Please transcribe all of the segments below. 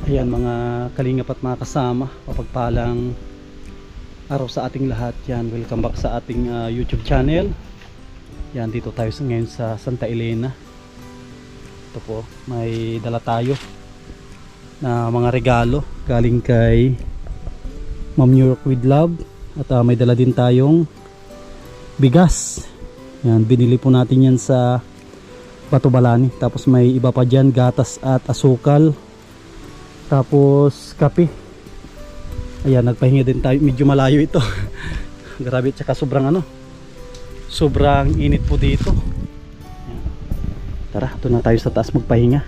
Ayan mga kalingap at mga kasama, mapagpalang araw sa ating lahat. Yan, welcome back sa ating YouTube channel. Yan, dito tayo ngayon sa Santa Elena. Ito po, may dala tayo na mga regalo galing kay Ma'am New York with Love. At may dala din tayong bigas. Yan, binili po natin yan sa Batubalani. Tapos may iba pa dyan, gatas at asukal. Tapos kape. Ayan, nagpahinga din tayo. Medyo malayo ito. Grabe, tsaka sobrang sobrang init po dito. Ayan. Tara, ito na tayo sa taas magpahinga.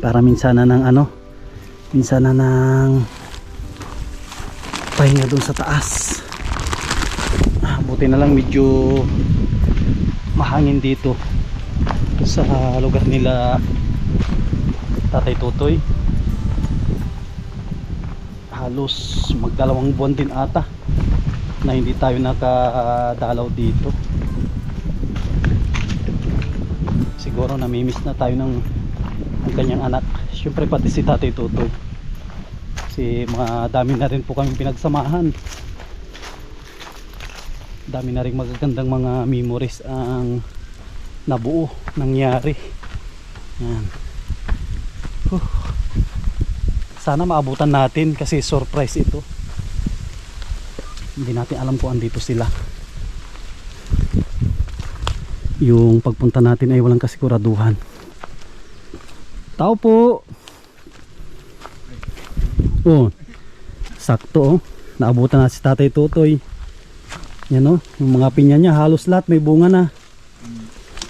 Para minsan na ng pahinga dun sa taas. Buti na lang medyo mahangin dito sa lugar nila Tatay Totoy. Halos magdalawang buwan din ata na hindi tayo nakadalaw dito. Siguro namimiss na tayo ng kanyang anak. Siyempre pati si Tatay Totoy. Kasi dami na rin po kami pinagsamahan. Dami na rin magagandang mga memories ang nabuo, nangyari. Yan. Sana maabutan natin kasi surprise ito. Hindi natin alam kung andito sila. Yung pagpunta natin ay walang kasiguraduhan. Tao po. Oh, sakto oh. Naabutan na si Tatay Totoy. Yan oh, yung mga pinya niya halos lahat may bunga na.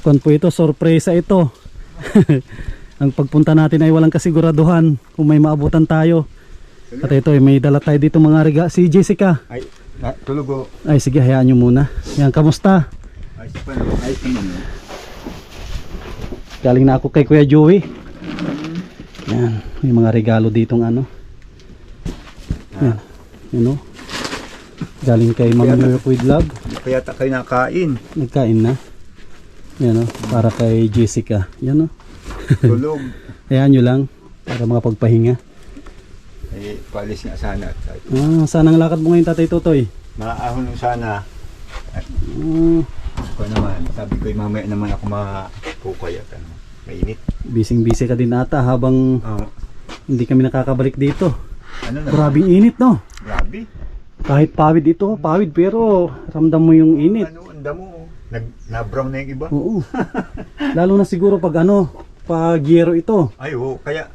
Kung po ito, sorpresa ito. Ang pagpunta natin ay walang kasiguraduhan kung may maabutan tayo. At ito may dala tayo dito mga si Jessica. Ay, tulog. Ay sige, hayaan nyo muna. Yan, kamusta? Ayos pa naman. Ayos naman. Galing na ako kay Kuya Joey. Yan, may mga regalo ditong Yan, galing kay Ma'am New York with Love. Kaya kayo nakain. Nagkain na. Yan para kay Jessica. Yan Tulog. Hayaan nyo lang para mga pagpahinga. Ay, palis nga sana. Sana ang lakad mo ngayon, Tatay Totoy. Maahon nung sana. At ako naman, sabi ko mamaya naman ako mapukay at mainit. Busy ka din ata habang hindi kami nakakabalik dito. Ano na? Grabing init, no? Grabe. Kahit pawid ito, pawid pero ramdam mo yung init. Anda mo. Na-brown na yung iba. Oo. Lalo na siguro pag pag yero ito. Ay, kaya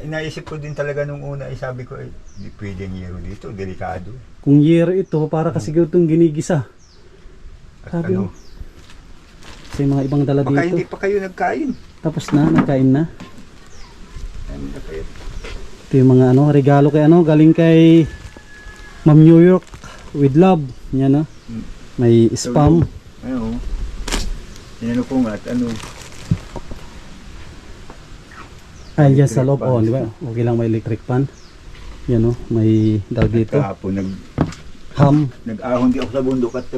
inaisip ko din talaga nung una, sabi ko, di pwedeng yero dito, delikado. Kung yero ito, para kasi itong ginigisa. At Sabi mo. Kasi mga ibang dala baka dito. hindi pa kayo nagkain. Tapos na, nagkain na. Ano na kayo? Ito yung mga regalo kay galing kay Ma'am New York with Love. Yan may spam. Ano? Tinanong ko nga at Ay, dyan sa loob. Di ba? Okay lang may electric pan. Yan may dal dito. Kahapon Ham. nag-ahon di ako sa bundok at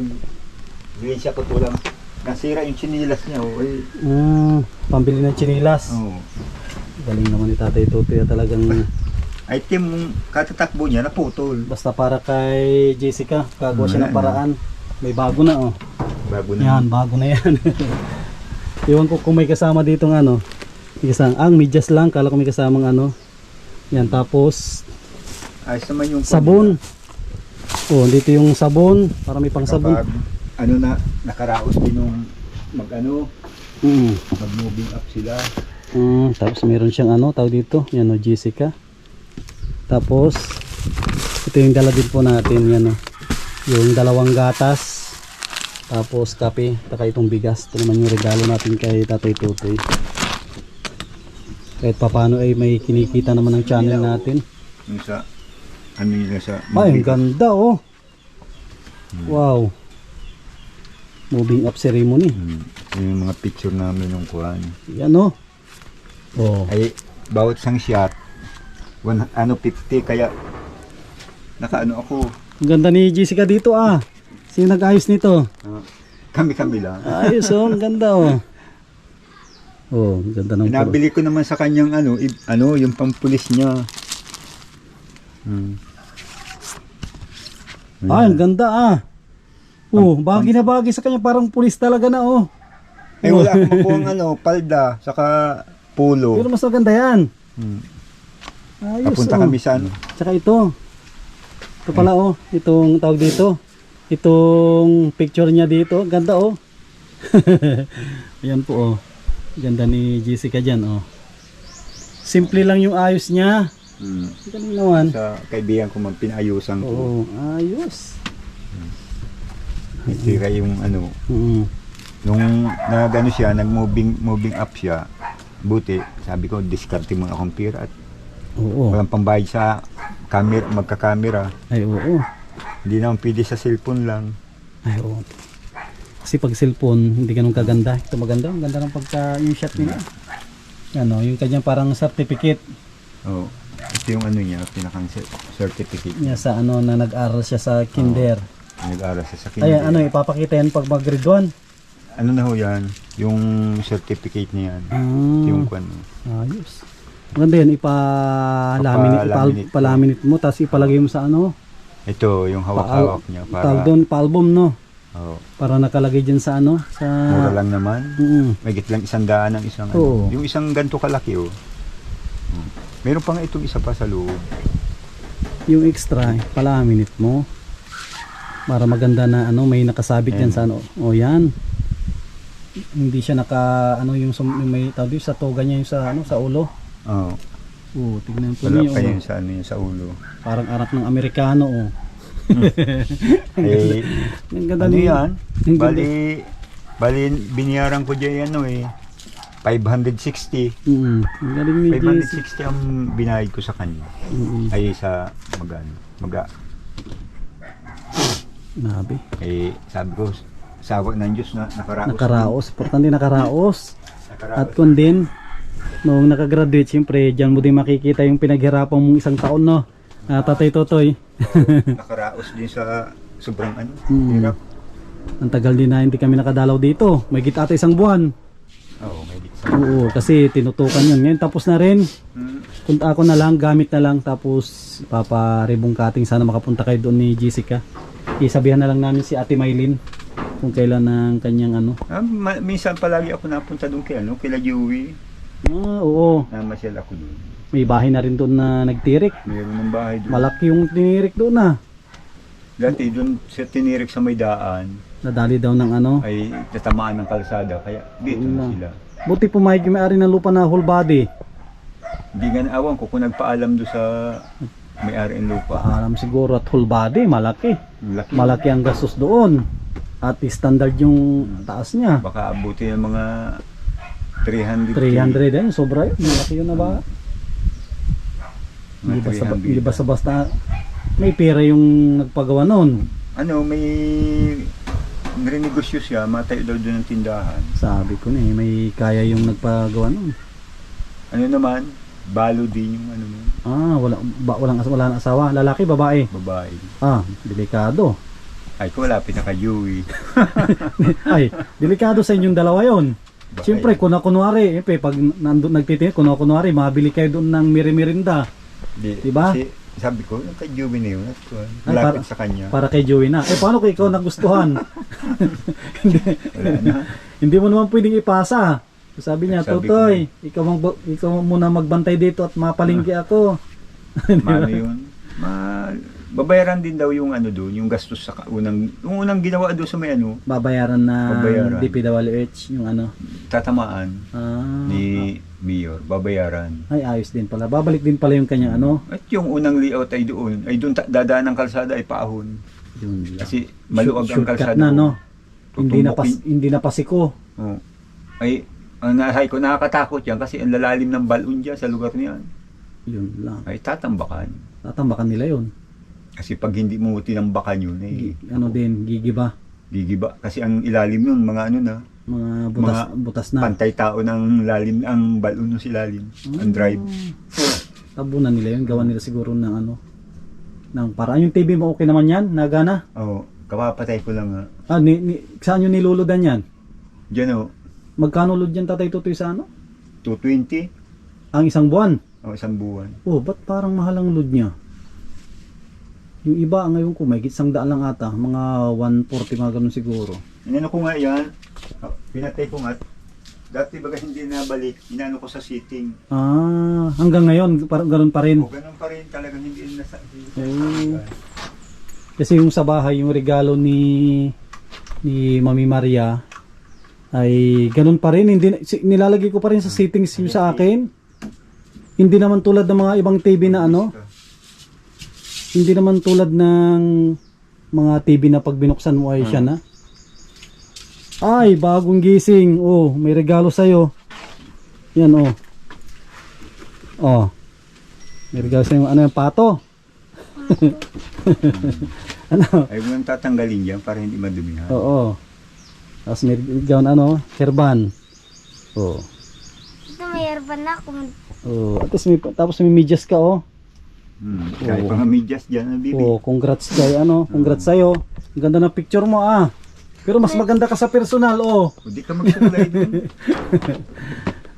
bigyan siya ko tulang. Nasira yung chinilas niya. Pambili ng chinilas. Galing naman ni Tatay Totoy talagang. Item katatakbo niya naputol. Basta para kay Jessica, gagawa siya ng paraan. May bago na Bago na. Yan, bago na yan. Iwan ko kung may kasama dito ang medyas lang, kala ko may kasamang Yan, tapos Ayos naman yung sabon. Dito yung sabon para may pang sabon. Nakaraos din yung mag-moving up sila. Tapos meron siyang tawag dito, yan Jessica. Tapos ito yung dala din po natin, yan yung dalawang gatas. Tapos kape, taka itong bigas. Ito naman yung regalo natin kay Tatay Totoy. Kahit papano ay may kinikita naman ng channel natin. Yung sa nila sa Ay, ang ganda Wow. Moving up ceremony. Yung mga picture namin ng kuhan. Yan Ay bawat isang shot 50 kaya ako. Ang ganda ni Jessica dito Sino nag-ayos nito? Kami lang. Ayos ang ganda Oh, ganda ng Nabili ko naman sa kanyang yung pampulis niya. Ah, ang ganda ah. Oh, bagay na bagay sa kanya, parang pulis talaga na oh. Eh wala akong makuhang palda, saka polo. Pero mas maganda yan. Ayos, Papunta kami sa Tsaka ito. Ito pala oh, itong tawag dito. Itong picture niya dito, ganda oh. Ayan po oh. Ganda ni Jessica dyan oh. Simple lang yung ayos niya. Galing naman. Sa kaibigan ko pinayusan ko. Oo, ayos. Tira yung nung nagano siya, moving up siya. Buti, sabi ko, diskarte mo na computer at Oo. walang pambayad sa camera, magka-camera. Ay oo. Hindi naman pwede sa cellphone lang. Ay oo. Kasi pag cellphone, hindi ganun kaganda. Ito maganda, ang ganda ng pagka yung shot nila. Ano, yung kanyang parang certificate. Oo. Ito yung niya, pinakang certificate. Niya sa na nag-aral siya sa kinder. Nag-aral siya sa kinder. Ay, ipapakita yan pag mag-grade 1. Ano na ho yan? Yung certificate niya yan. Yung Ayos. Maganda yan, ipalaminate mo, tapos ipalagay mo sa ito, yung hawak-hawak niya. Tawag doon, pa-album, no? Oo. Para nakalagay dyan sa sa... Mura lang naman. May lang 100 ang isang Oo. Yung isang ganito kalaki oh. Meron pa nga itong isa pa sa loob. Yung extra, palaminate mo. Para maganda na may nakasabit yan sa O yan. Hindi siya yung may tawag sa toga niya yung sa ulo. Oo. Oo, tignan po Wala niyo. pa yun sa sa ulo. Parang anak ng Amerikano oh. Eh, Ang ganda yan? Ang ganda. Bali biniyaran ko dyan 560. Ang galing ni Jesse. 560 ang binayad ko sa kanya. Ay sa Nabi. Eh sabi ko, sawa ng Diyos na nakaraos. Nakaraos. Importante nakaraos. At kung din, nung nakagraduate, siyempre, dyan mo din makikita yung pinaghirapan mong isang taon, no? Tatay Totoy. Nakaraos din sa sobrang hirap. Ang tagal din na hindi kami nakadalaw dito. May kita ata isang buwan. Oo, may dito. Oo, kasi tinutukan yun. Ngayon tapos na rin. Punta ako na lang, gamit na lang. Tapos paparibong cutting. Sana makapunta kayo doon ni Jessica. Isabihan na lang namin si Ate Maylin kung kailan ng kanyang Minsan palagi ako napunta doon kila Joey. Oo. Namasyal ako doon. May bahay na rin doon na nagtirik. Mayroon ng bahay doon. Malaki yung tinirik doon Dati doon sa tinirik sa may daan. Nadali daw ng Ay tatamaan ng kalsada. Kaya dito na sila. Buti pumayag yung may-ari ng lupa na whole body. Hindi nga naawan ko kung nagpaalam doon sa may-ari ng lupa. Paalam siguro at whole body. Malaki. Laki. Malaki ang gastos doon. At standard yung taas niya. Baka abuti ng mga 300. 300 din. Sobra yun. Malaki yun na ba? Hindi basta-basta may pera yung nagpagawa noon. May renegosyo siya, matayo daw doon ng tindahan. Sabi ko may kaya yung nagpagawa noon. Naman, balo din yung nun. Walang asawa. Lalaki, babae? Babae. Delikado. Ay, kung wala pinaka-Joey. Ay, delikado sa inyong dalawa yon. Siyempre, kunwari, pag nandun nagtitingin, kunwari, mabili kayo doon ng miri-mirinda. Diba? Kasi sabi ko, yung kay Joey na yun, malapit sa kanya. Para kay Joey na. Paano kung ikaw nagustuhan? Wala na. Hindi mo naman pwedeng ipasa. Sabi niya, Totoy, ikaw muna magbantay dito at mapalingki ako. Mano yun? Babayaran din daw yung doon, yung gastos sa unang ginawa doon sa may babayaran na DPWH, yung tatamaan ni Mayor, babayaran. Ay, ayos din pala. Babalik din pala yung kanyang At yung unang layout ay doon dadaan ng kalsada ay paahon. Yun lang. Kasi maluwag ang kalsada. Na, no? Hindi na pasiko. Ay, ang nahay ko, nakakatakot yan kasi ang lalalim ng balon dyan sa lugar niyan. Yun lang. Ay, tatambakan. Tatambakan nila yun. Kasi pag hindi mo tinambakan yun, gigiba. Gigiba. Kasi ang ilalim nun, mga mga butas na. Pantay tao ng lalim, ang balon ng silalim. Ang drive. Tabunan nila yun. Gawan nila siguro ng ng paraan. Yung TV mo okay naman yan? Nagana? Oo. Kapapatay ko lang saan yung niluludan yan? Diyan Magkano load yan, Tatay Tutoy, sa 220 Ang isang buwan. o isang buwan. Oh, ba't parang mahal ang load niya? Yung iba ngayon ko may 100 lang ata, mga 140 mga ganun siguro. Inano ko nga yan, pinatay ko nga. Dati baga hindi nabalik, inano ko sa sitting. Ah, hanggang ngayon parang ganun pa rin. O ganun pa rin talagang hindi nasa. Oh. Kasi yung sa bahay, yung regalo ni Mami Maria ay ganun pa rin, hindi nilalagay ko pa rin sa settings yung sa akin. Hindi naman tulad ng mga ibang TV na ano, hindi naman tulad ng mga TV na pag binuksan mo ay siya na. Ay, bagong gising. Oh, may regalo sa iyo. Yan oh. Oh. May regalo sa iyo, ano yung pato? Ano? Ay mo nang tatanggalin yan para hindi madumihan. Oo. Tapos may regalo na ano, herban. Oh. Ito may herban na ako. Oh, at least tapos may medyas ka oh. Kahit Oo. mga medyas dyan, bibi. Oh, congrats kay ano, congrats sa'yo. Ang ganda ng picture mo ah. Pero mas maganda ka sa personal oh. Hindi ka magsukulay doon.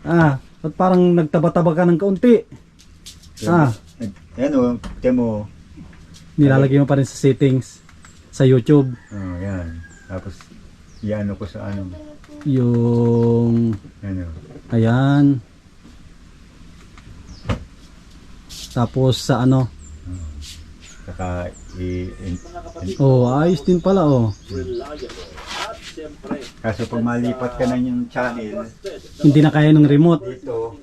Ah, at parang nagtaba-taba ka ng kaunti. Ah, Yan o, temo. nilalagay mo pa rin sa settings sa YouTube Oh, yan. Tapos, iano ko sa ano. yung Ano. ayan. Tapos sa ano? Saka, Oh, ayos din pala oh. kaso pag malipat ka na yung channel, Hindi na kaya ng remote. dito,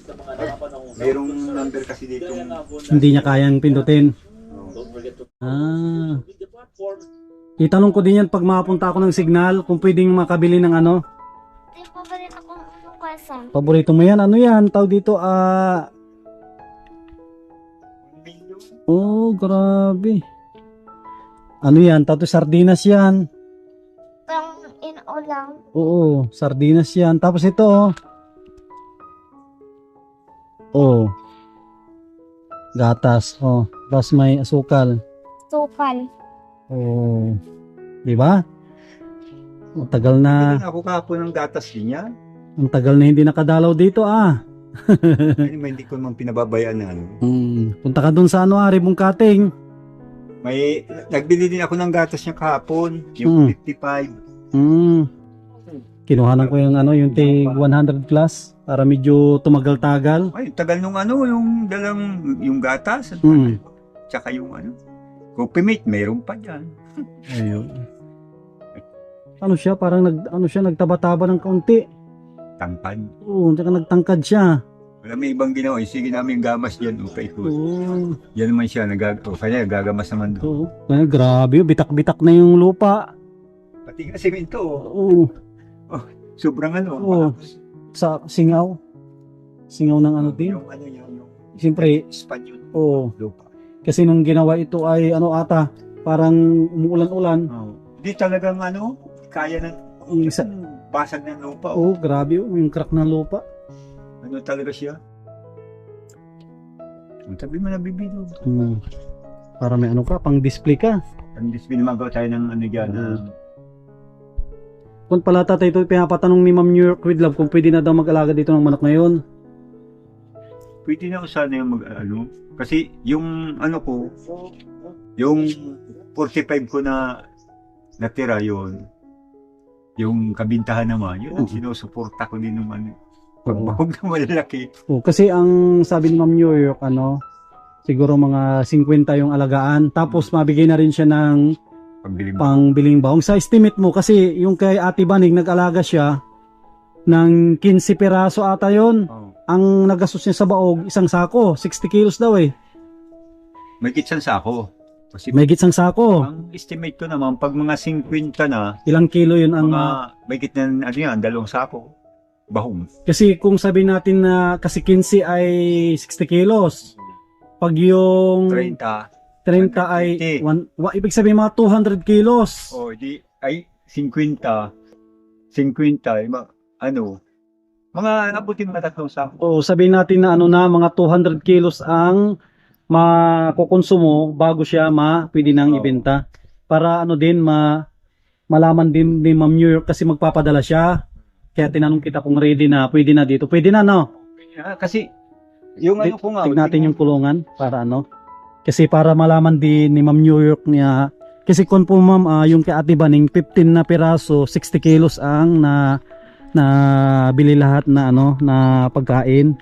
mayroong number kasi dito. Hindi niya kayang pindutin. Ah. Itanong ko din yan pag makapunta ako ng signal kung pwedeng makabili ng ano. Ito yung paborito kong quezon. Paborito mo yan? Ano yan? Tawag dito oh, grabe. Ano yan? Tato sardinas yan. Pang inulang. Oo, sardinas yan. Tapos ito oh. Oh. Gatas. Oh. Tapos may asukal. Sukal. Oh. Di ba? Ang tagal na. Ako kahapon ng gatas din yan. Ang tagal na hindi nakadalaw dito ah. Ano ba, hindi ko naman pinababayaan na ano. Punta ka dun sa ano Ribong Cutting. May, nagbili din ako ng gatas niya kahapon. Yung 55. Kinuhanan ko yung ano, yung tig 100 plus para medyo tumagal-tagal. Ay, tagal nung ano, yung dalang, yung gatas. Tsaka yung ano. Coffee mate, mayroon pa dyan. Ayun. Ano siya, parang nagtaba-taba ng kaunti. Tangkad. Oo, tsaka nagtangkad siya. Wala may ibang ginawa. Sige namin yung gamas dyan. Okay, cool. Oo. Yan naman siya. Kanya gagamas naman doon. Oo. Ay, grabe, bitak-bitak na yung lupa. Pati nga semento. Oo. Sobrang ano. Oo. Sa singaw. Singaw ng ano din. Yung ano yan. Yung Siyempre, Espanyol. oo. Lupa. Kasi nung ginawa ito ay ano ata, parang umuulan-ulan. Hindi talagang ano. Kaya ng Yung isa, basag ng lupa. oh, grabe yung crack ng lupa. Ano talaga siya? Ang sabi mo na bibilo. Para may ano ka, pang display ka. Ang display naman tayo ng ano dyan. Kung pala tatay ito, pinapatanong ni Ma'am New York with Love kung pwede na daw mag-alaga dito ng manok ngayon. Pwede na ako sana yung mag-ano. Kasi yung ano ko, yung 45 ko na natira yun. Yung kabintahan naman, yun ang sinusuporta ko din naman. Pagbahog na malalaki. Oh, kasi ang sabi ni Ma'am New York, ano, siguro mga 50 yung alagaan. Tapos mabigay na rin siya ng pangbiling bahong. Sa estimate mo, kasi yung kay Ate Banig, nag-alaga siya ng 15 peraso ata yon. Ang nagastos niya sa baog, isang sako, 60 kilos daw eh. May kitsan sa ako. Kasi May gitsang sako. ang estimate ko naman, pag mga 50 na, Ilang kilo yun ang... mga may gitna, ano yan, 2 sako. Bahong. Kasi kung sabi natin na kasi 15 ay 60 kilos. Pag yung 30. 30 ay ibig sabihin mga 200 kilos. O, di, ay, 50. 50, ano, mga nabutin na 3 sako. O sabihin natin na ano na mga 200 kilos ang makukonsumo bago siya pwede nang ibenta. Para ano din malaman din ni Ma'am New York kasi magpapadala siya. Kaya tinanong kita kung ready na, pwede na dito. Pwede na no? Kasi, yung ano ko nga. Tignan natin yung kulungan para ano. Kasi para malaman din ni Ma'am New York niya. Kasi kung po ma'am, yung kay Ate Baning, 15 na piraso, 60 kilos ang na bili lahat na ano, na pagkain.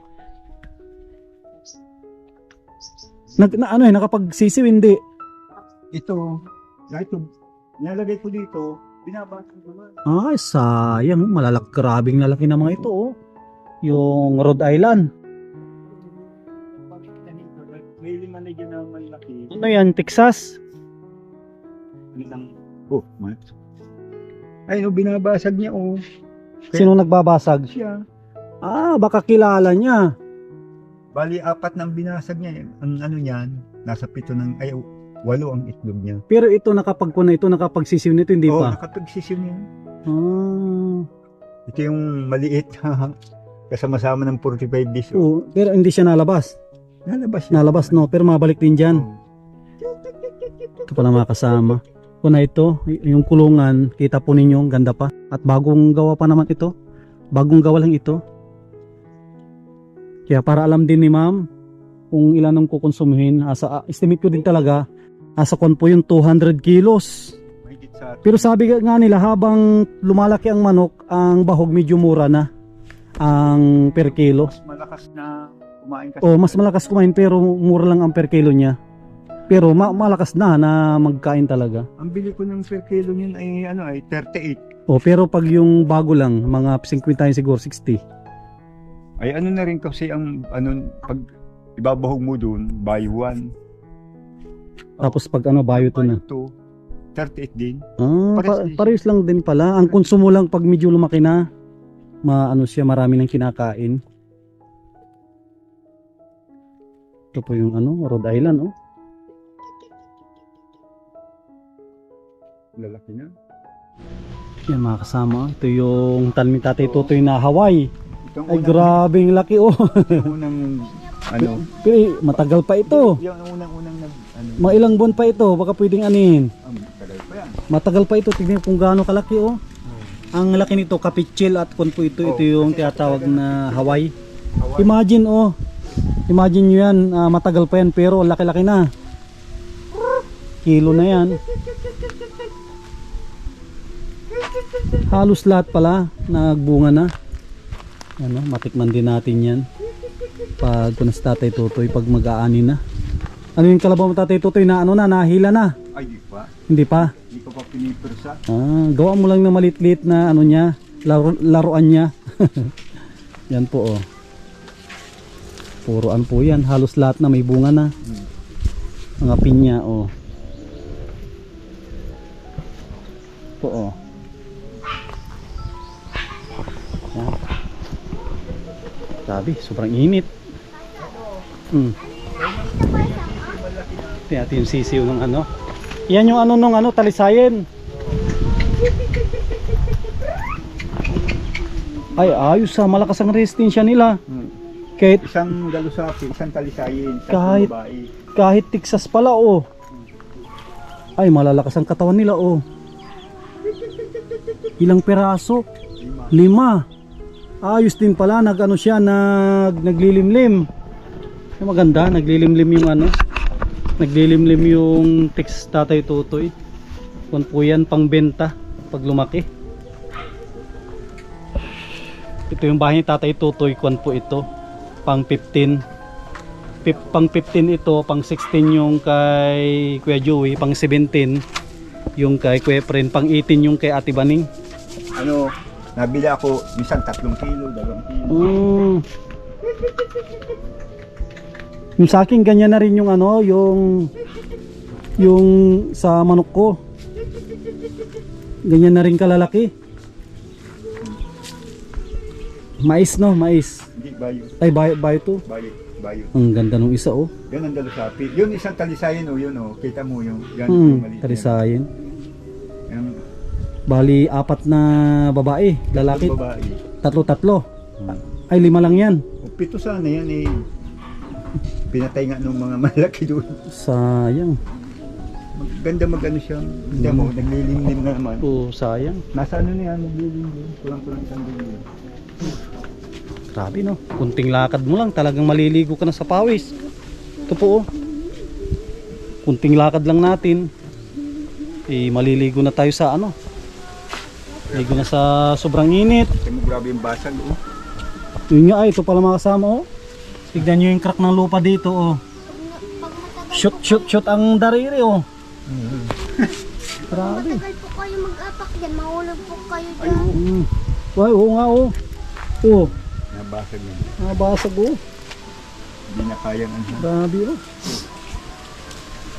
Nakapagsisiw hindi. Ito, nalagay ko dito, binabasag naman. Ay, sayang. Grabing lalaki na mga ito, oh. Yung Rhode Island. May lima na dyan na malaki. Ano yan, Texas? Ay, no, binabasag niya, oh. Sino nagbabasag? Siya. Ah, baka kilala niya. Bali, 4 nang binasag niya. Ang ano niyan, nasa 8 ang itlog niya. Pero ito nakapagsisiw nito, hindi Oo, pa. nakapagsisiw niya. Ah, Ito yung maliit, kasama-sama ng 45 days. oo, pero hindi siya nalabas. Nalabas siya. Nalabas, no? Pero mabalik din dyan. Oo. Ito pala mga kasama. Una ito, yung kulungan, kita po ninyo, ang ganda pa. At bagong gawa pa naman ito. Bagong gawa lang ito. Kaya para alam din ni ma'am kung ilan ang kukonsumuhin. Estimate ko din talaga, asa kon po yung 200 kilos. Mahigit sa Pero sabi nga nila, habang lumalaki ang manok, ang bahog medyo mura na ang per kilo. mas malakas na kumain kasi. O mas malakas kumain pero mura lang ang per kilo niya. Pero malakas na magkain talaga. Ang bili ko ng per kilo niyan ay 38. O pero pag yung bago lang, mga 50 siguro 60. Ay ano na rin kasi ang pag ibabahog mo doon, buy one. Tapos pag bayo to na. Ito, 38 din. Ah, Pares din. pares lang din pala. Ang konsumo lang pag medyo lumaki na, siya, marami nang kinakain. Ito po yung Rhode Island, oh. Lalaki na. Yan mga kasama, ito yung tanim ni Tatay Tutoy na Hawaii. Itong Ay grabing laki, oh. yung unang Pero matagal pa ito. Yung unang Mga ilang buwan pa ito, baka pwedeng anin. tagal pa yan. Matagal pa ito, tignan kung gaano kalaki, oh. Ang laki nito, kapichil, at kung po ito yung tinatawag na Hawaii. Imagine, oh. Imagine nyo yan, matagal pa yan, pero laki-laki na. Kilo na yan. Halos lahat pala, nagbunga na. Matikman din natin yan. Pag kunas Tatay Tutoy, pag mag-aani na. Ano yung kalabaw mo Tatay Tutoy na nahila na? Ay, di pa. Hindi pa. Di ko pa pinipirsa. Gawa mo lang na malit-lit na niya, laruan niya. Yan po, oh. Puroan po yan, halos lahat na may bunga na. Mga pinya, oh. Po, oh. Yan. Sabi, sobrang init. Tingnan natin yung sisiw ng Yan yung nung talisayin. Ay, ayos malakas ang resistensya nila. Kahit Isang galusapi, isang talisayin, Kahit- babae. kahit Texas pala, oh. Ay, malalakas ang katawan nila, oh. Ilang peraso? 5. Ayos din pala, naglilimlim. Yung maganda, naglilimlim yung naglilimlim yung Texas Tatay Tutoy. Kung po yan, pang benta pag lumaki. Ito yung bahay ni Tatay Tutoy, kung po ito, pang 15. Pang 15 ito, pang 16 yung kay Kuya Joey, pang 17 yung kay Kuya Fren, pang 18 yung kay Ate Baning. Nabili ako minsan 3 kilo, 2 kilo. Yung sa akin ganyan na rin yung yung sa manok ko. Ganyan na rin kalalaki. Mais, no? Mais. Hindi, bayo. Ay, bayo to. Bayo. Ang ganda nung isa, oh. Yan ang galusapi. Yun isang talisayin, yun, kita mo yung yan, yung maliit. Talisayin. Yung Bali, 4 na babae, lalaki. babae. Tatlo. Ay, 5 lang yan. O 7 sana yan eh. Pinatay nga nung mga malaki doon. Sayang. Ganda siya. Hindi mo, naglilimlim na naman. Oh, sayang. Nasa na yan, naglilimlim. Kulang-kulang isang lilim. Grabe no, kunting lakad mo lang talagang maliligo ka na sa pawis. Ito po oh. Kunting lakad lang natin. Maliligo na tayo sa ano. Ligo na sa sobrang init. Kasi mo grabe yung basag, oh. Yun nga, ito pala mga kasama oh. Tignan nyo yung crack ng lupa dito oh. Shoot ang dariri oh. Grabe. Matagal po kayo mag-apak dyan, mahulog po kayo dyan. Ay, oo nga oh. Oh, Nabasag na. nabasag oh. Hindi na kayang ano. Grabe oh.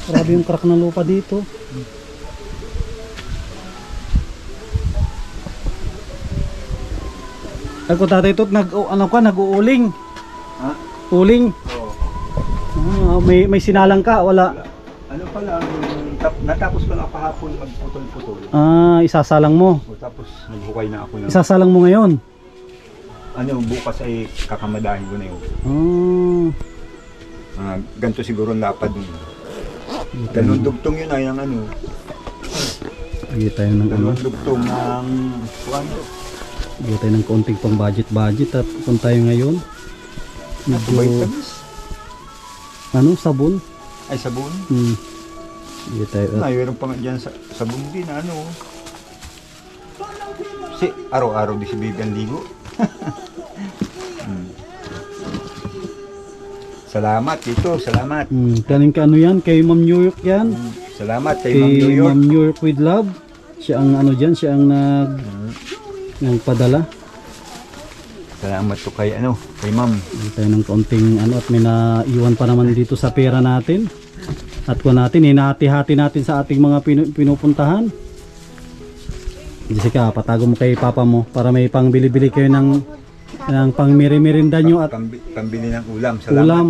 Grabe yung crack ng lupa dito. Ako tatay ito, nag-uuling. Ha? Uling. Oo. May sinalang ka, wala. Ano pala, natapos ko lang kahapon magputol-putol. Isasalang mo. O, tapos naghukay na ako ng... Isasalang mo ngayon. Ano, bukas ay kakamadahin ko na yun. Ah, Ganito siguro ang lapad mo. Dalawang dugtong yun ay ang ano. bigay tayo ng ano. Dalawang dugtong ng... Bigay tayo ng konting pang budget at kung tayo ngayon. Medyo, Vitamins? ano, sabon. Ay, sabon? Bigay tayo at Mayroon pa nga dyan sa sabon din, ano. Si, araw-araw di si baby ang ligo. Salamat dito, salamat. Kaning ka ano yan, kay Ma'am New York yan. Salamat kay Ma'am New Kay York. Ma'am New York with love. Siya ang ano dyan, siya ang nagpadala. Salamat to kay ano, kay Ma'am. Bigay tayo ng konting ano at may naiwan pa naman dito sa pera natin. At kung natin, hinahati-hati natin sa ating mga pinupuntahan. Jessica, patago mo kay papa mo para may pang bili-bili kayo ng pang merienda nyo at Pambili ng ulam. Salamat. ulam.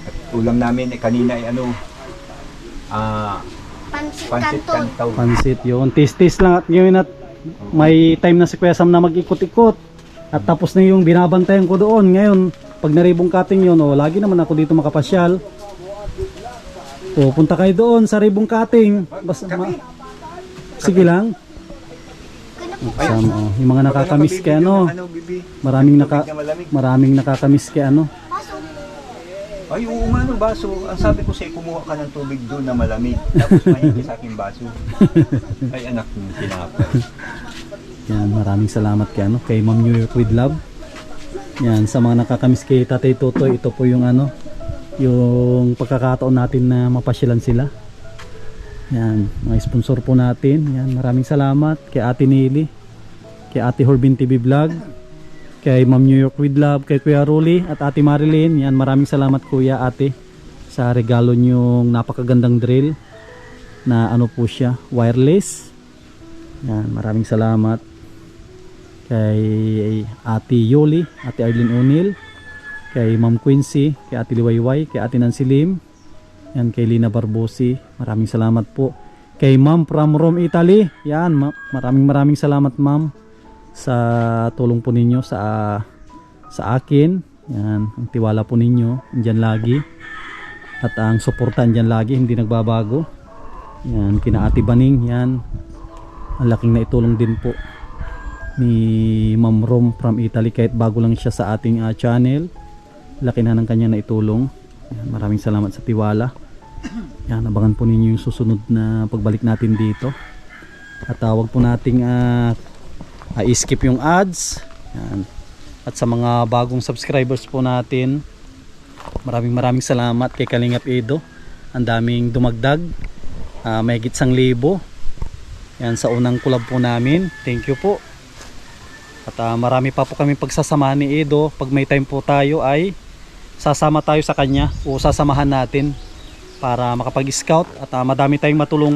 At ulam namin kanina ay ano, Pansit pansit canton. canton. Pansit yun. Tis-tis lang at ngayon at may time na si Kuya Sam na mag-ikot-ikot. At tapos na yung binabantayan ko doon. Ngayon, pag naribong cutting yun, lagi naman ako dito makapasyal. Punta kayo doon sa ribong cutting. Basta sige lang. Kasama, yung mga nakakamiss kay ano. Bibi? Maraming nakakamiss kay ano. Ay, oo nga no, baso. Ang sabi ko sa'yo, kumuha ka ng tubig doon na malamig. Tapos mahingi sa aking baso. Ay, anak ng tinapay. Yan, maraming salamat kay ano, kay Ma'am New York with love. Yan, sa mga nakakamiss kay Tatay Totoy, ito po yung ano, yung pagkakataon natin na mapasyalan sila. Yan, mga sponsor po natin. Yan, maraming salamat kay Ate Nili, kay Ate Horbin TV Vlog, kay Ma'am New York with love, kay Kuya Rolly at Ate Marilyn. Yan, maraming salamat Kuya, Ate, sa regalo nyong napakagandang drill na ano po siya, wireless. Yan, maraming salamat kay Ate Yoli, Ate Arlene O'Neill, kay Ma'am Quincy, kay Ate Liwayway, kay Ate Nancy Lim, yan, kay Lina Barbosi. Maraming salamat po kay Ma'am from Rome, Italy. Yan, maraming salamat Ma'am sa tulong po ninyo sa akin. Yan, ang tiwala po ninyo andyan lagi at ang suporta andyan lagi, hindi nagbabago. Yan, kina Ate Baning, yan, ang laking naitulong din po ni Ma'am Rom from Italy kahit bago lang siya sa ating channel. Laki na ng kanya naitulong. Yan, maraming salamat sa tiwala. Yan, abangan po ninyo yung susunod na pagbalik natin dito. At wag po nating i-skip yung ads. Yan. At sa mga bagong subscribers po natin, maraming salamat kay Kalingap Edo. Ang daming dumagdag. May higit 1,000. Yan, sa unang collab po namin. Thank you po. At marami pa po kami pagsasama ni Edo. Pag may time po tayo ay sasama tayo sa kanya o sasamahan natin para makapag-scout at madami tayong matulungan.